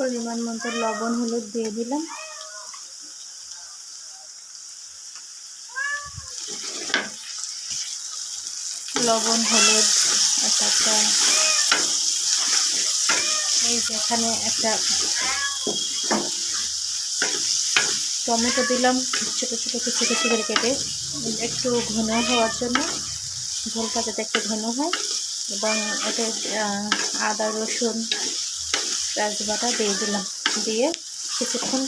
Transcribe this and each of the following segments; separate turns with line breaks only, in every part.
পরিমাণ মতো লবণ হলুদ দিয়ে দিলাম। লবণ হলুদ, তারপর এই যে এখানে একটা টমেটো দিলাম ছোটো ছোটো কুচি করে কেটে, একটু ঘন হওয়ার জন্য, ঝোলটা যাতে একটু ঘন হয়। এবং এটা আদা রসুন পেঁয়াজ বাটা দিয়ে দিলাম, দিয়ে কিছুক্ষণ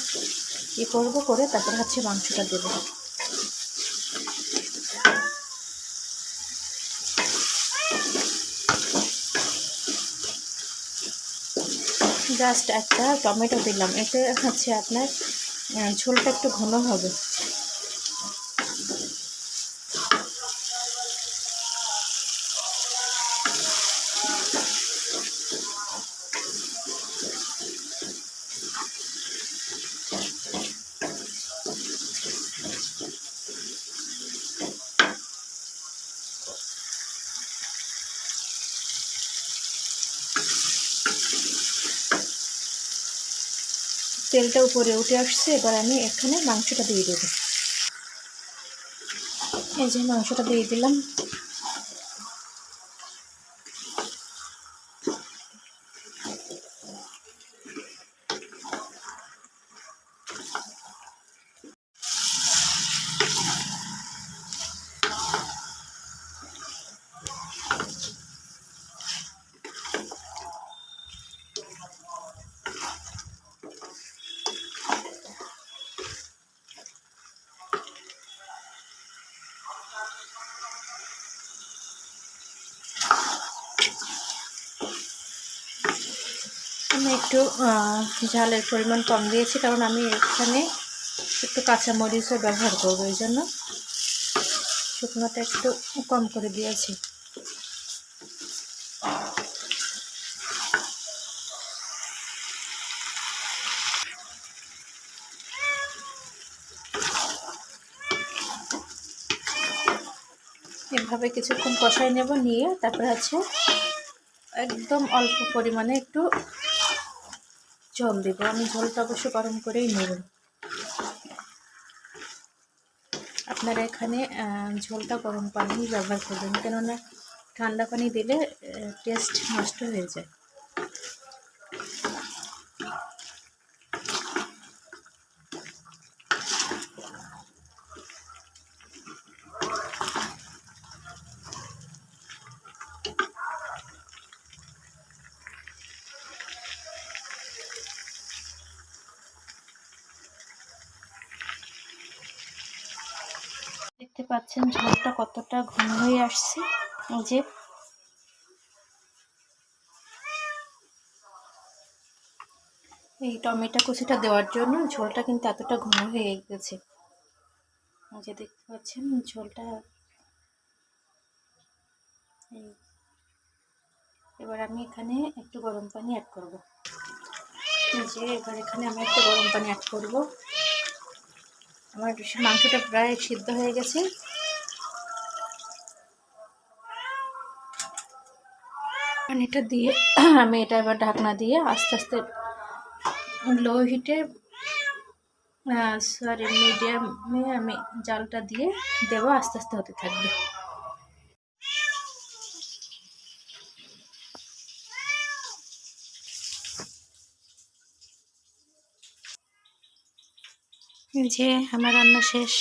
করে তারপর মাংসটা দেব। জাস্ট একটা টমেটো দিলাম, এতে আপনার ঝোলটা একটু ঘন হবে। তেলটা উপরে উঠে আসছে, এবার আমি এখানে মাংসটা দিয়ে দেবো। এই যে মাংসটা দিয়ে দিলাম। আমি একটু ঝালের পরিমাণ কম দিয়েছি, কারণ আমি এখানে একটু কাঁচামরিচও ব্যবহার করবো, এই জন্য শুকনোটা একটু কম করে দিয়েছি। এভাবে কিছুক্ষণ কষাই নেব, নিয়ে তারপরে একদম অল্প পরিমাণে একটু ঝোল দেব। আমি ঝোলটা অবশ্য গরম করেই নেব। আপনারা এখানে ঝোলটা গরম পানি ব্যবহার করবেন, কেননা ঠান্ডা পানি দিলে টেস্ট নষ্ট হয়ে যায়। দেখতে পাচ্ছেন ঝোলটা কতটা ঘন হয়ে আসছে। এই যে এই টমেটো কুচিটা দেওয়ার জন্য ঝোলটা কিন্তু এতটা ঘন হয়ে গেছে। এই যে দেখতে পাচ্ছেন ঝোলটা। এবার আমি এখানে একটু গরম পানি অ্যাড করব। এই যে এবার এখানে আমি একটু গরম পানি অ্যাড করব। আমার মাংসটা প্রায় সিদ্ধ হয়ে গেছে। পানিটা দিয়ে আমি এটা এবার ঢাকনা দিয়ে আস্তে আস্তে লো হিটে মিডিয়ামে আমি জালটা দিয়ে দেবো, আস্তে আস্তে হতে থাকবে। যে আমার রান্না শেষ।